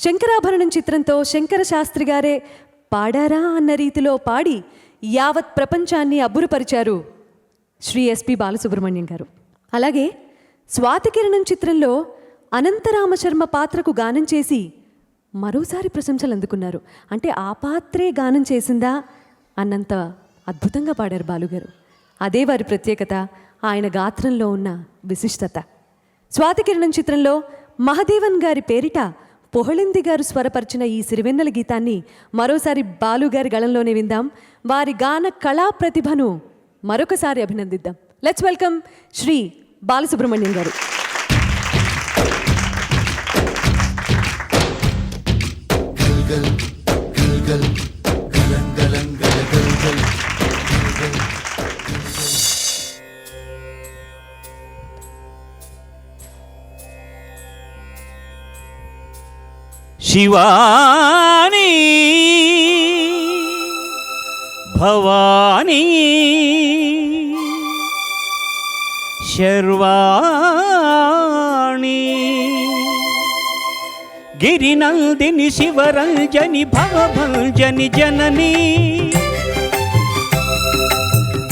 శంకరాభరణం చిత్రంతో శంకర శాస్త్రి గారే పాడారా అన్న రీతిలో పాడి యావత్ ప్రపంచాన్ని అబ్బురపరిచారు శ్రీ ఎస్పి బాలసుబ్రహ్మణ్యం గారు. అలాగే స్వాతికిరణం చిత్రంలో అనంతరామశర్మ పాత్రకు గానం చేసి మరోసారి ప్రశంసలు అందుకున్నారు. అంటే ఆ పాత్రే గానం చేసిందా అన్నంత అద్భుతంగా పాడారు బాలుగారు. అదే వారి ప్రత్యేకత, ఆయన గాత్రంలో ఉన్న విశిష్టత. స్వాతికిరణం చిత్రంలో మహదేవన్ గారి పేరిట పొహళింది గారు స్వరపరిచిన ఈ సిరివెన్నెల గీతాన్ని మరోసారి బాలుగారి గళంలోనే విందాం. వారి గాన కళా ప్రతిభను మరొకసారి అభినందిద్దాం. లెట్స్ వెల్కమ్ శ్రీ బాలసుబ్రహ్మణ్యం గారు. శివాని భవాని శర్వాణి గిరినందిని శివరంజని భవభంజని జనని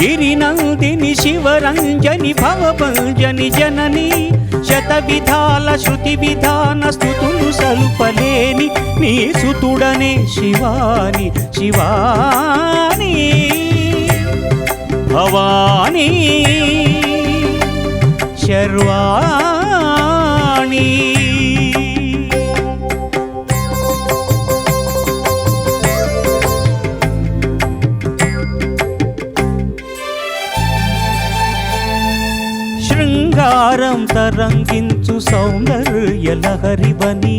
గిరినందిని శివరంజని భవభంజని జనని శత విధాల శృతి విధాన స్తుతులు సలుపలేని నీ సుతుడనే శివాని శివాని భవాని శర్వాణి. శృంగారం తరంగించు సౌందర్య లహరివని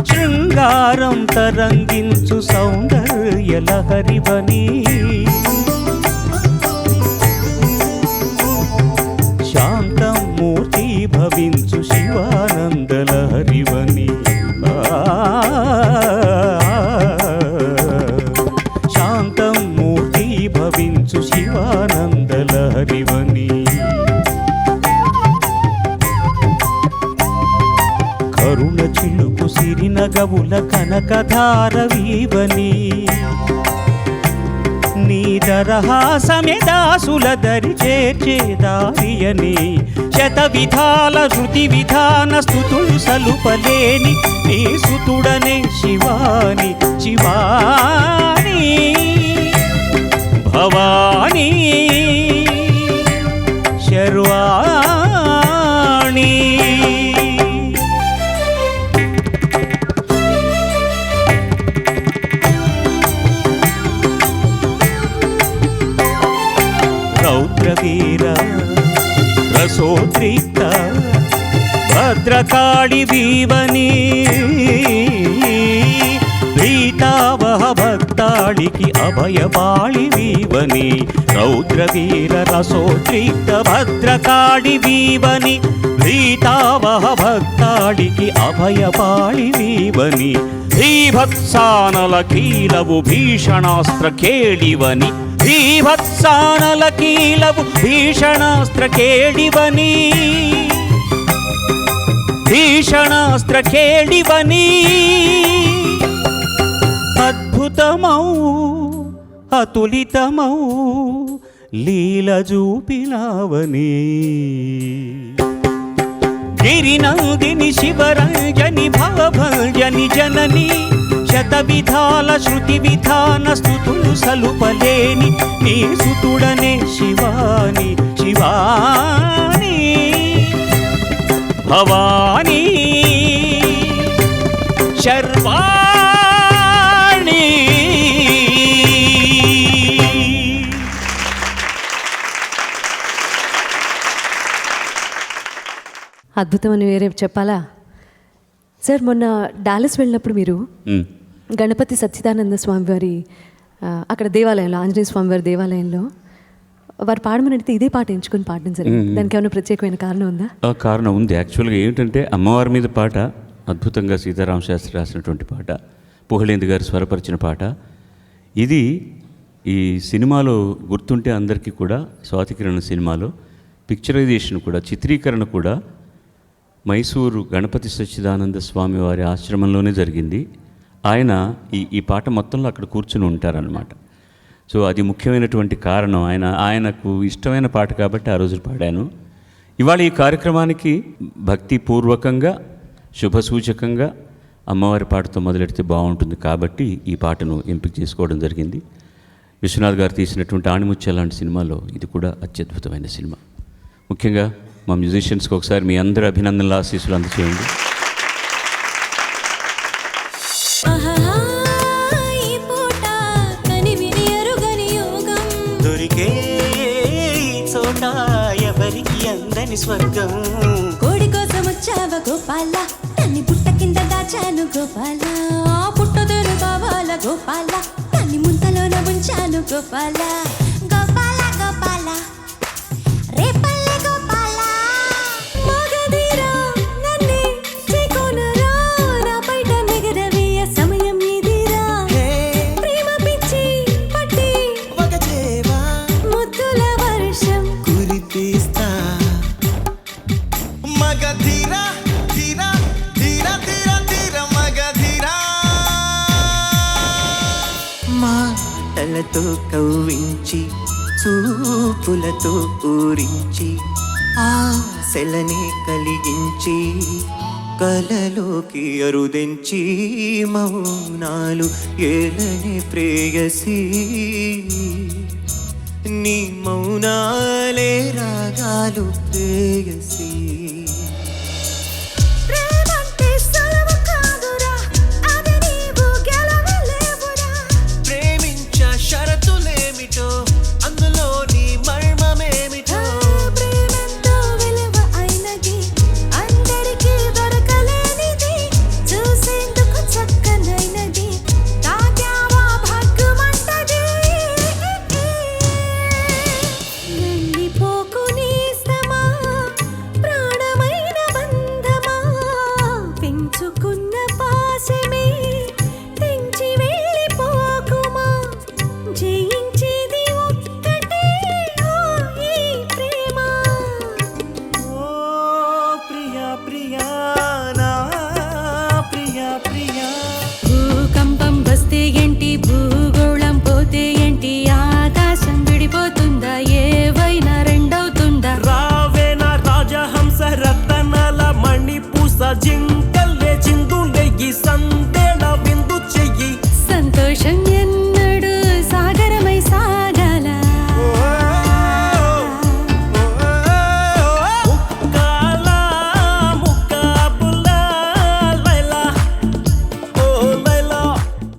శృంగారం తరంగించు సౌందర్య లహరివని శాంతం మూర్తి భవించు శివానంద లహరివని శాంతం మూర్తి భవించు శివానంద లహరివని కరుణ చిలుకు సిరినగవుల కనకధార వీవని నీ దరహాసమే దాసుల దరి చేర్చేదారియని శత విధాల శృతి విధాన స్తుతులు సలుపలేని నీ సుతుడనే శివాని శివాని భవాని శర్వాణి. రౌద్రవీర రసోద్రిక్త భద్రకాళి వీవని భీతావహ భక్తాళికి అభయపాళి వీవని రౌద్రవీర రసోద్రిక్త భద్రకాళి వీవని భీతావహ భక్తాళికి అభయపాళి వీవని భీభత్సానల కీలవు భీషణాస్త్ర కేళివని భీభత్సానల కీలవు భీషణాస్త్ర కేళివని భీషణాస్త్ర కేళివని అద్భుతమౌ అతులితమౌ లీల చూపినావని గిరినందిని శివరంజని భవభంజని జనని శత విధాల శృతి విధాన స్తుతులు సలుపలేని నీ సుతుడనే శివాని శివాని భవాని శర్వాణి. అద్భుతం అని వేరే చెప్పాలా సార్? మొన్న డాలస్ వెళ్ళినప్పుడు మీరు గణపతి సచ్చిదానంద స్వామి వారి అక్కడ దేవాలయంలో, ఆంజనేయ స్వామి వారి దేవాలయంలో వారు పాడమని అడిగితే ఇదే పాట ఎంచుకొని పాడడం జరిగింది. దానికి ఏమైనా ప్రత్యేకమైన కారణం ఉందా? కారణం ఉంది. యాక్చువల్గా ఏమిటంటే అమ్మవారి మీద పాట అద్భుతంగా సీతారామ శాస్త్రి రాసినటువంటి పాట, పొహళేంది గారు స్వరపరిచిన పాట. ఇది ఈ సినిమాలో గుర్తుంటే అందరికీ కూడా స్వాతికిరణం సినిమాలో పిక్చరైజేషన్ కూడా, చిత్రీకరణ కూడా మైసూరు గణపతి సచ్చిదానంద స్వామి వారి ఆశ్రమంలోనే జరిగింది. ఆయన ఈ పాట మొత్తంలో అక్కడ కూర్చుని ఉంటారనమాట. సో అది ముఖ్యమైనటువంటి కారణం. ఆయనకు ఇష్టమైన పాట కాబట్టి ఆ రోజు పాడాను. ఇవాళ ఈ కార్యక్రమానికి భక్తిపూర్వకంగా శుభసూచకంగా అమ్మవారి పాటతో మొదలెడితే బాగుంటుంది కాబట్టి ఈ పాటను ఎంపిక చేసుకోవడం జరిగింది. విశ్వనాథ్ గారు తీసినటువంటి ఆణిముత్యాల లాంటి సినిమాలో ఇది కూడా అత్యద్భుతమైన సినిమా. ముఖ్యంగా మా మ్యూజిషియన్స్కి ఒకసారి మీ అందరి అభినందనల ఆశీస్సులు అందజేయండి. స్వర్గం కోడి కోసం వచ్చావ గోపాల, నన్ను పుట్ట కింద దాచాను గోపాల, పుట్టదూరు కావాల గోపాల, నన్ను ముంతలోన ఉంచాను గోపాల, గోపాల గోపాల రేపల్లె గోపాల, మగధీరా నన్నే చేకొనరా, నా బయట నెగరవేయ సమయం ఇదిరా, ప్రేమ పిచ్చి పట్టి వగచేవా, ముద్దుల వర్షం కురిపిస్తా, మగధీరా ధీరా ధీరా ధీరా ధీరా మగధీరా, మాటలతో కవ్వించి చూపులతో ఊరించి ఆశలనే కలిగించి కలలోకి అరుదించి మౌనాలు ఏలనే ప్రేయసి, నీ మౌనాలే రాగాలు ప్రేయసి, ప్రేమంటే సులువు కాదురా, అది నీవు గెలవలేవురా, ప్రేమించ షరతులేమిటో అందులో నీ మర్మమేమిటో, ప్రేమంతో విలువ అయినది అందరికీ దొరకలేనిది, చూసేందుకు చక్కనైనది తాగావా భగ్గుమంటది, వెళ్ళిపోకు నేస్తమా ప్రాణమైన బంధమా, పెంచుకున్న పాశమే తెంచి వెళ్ళిపోకుమా, జయించేది ఒక్కటే ఓ ఈ ప్రేమ, ఓ ప్రియా ప్రియా నా ప్రియా ప్రియా, భూకంపం వస్తే ఏంటి భూగోళం పోతే ఏంటి, ఆకాశం విడిపోతుందా ఏవైనా రెండవుతుందా, రావేనా రాజహంస రతనాల మణిపూస జింగ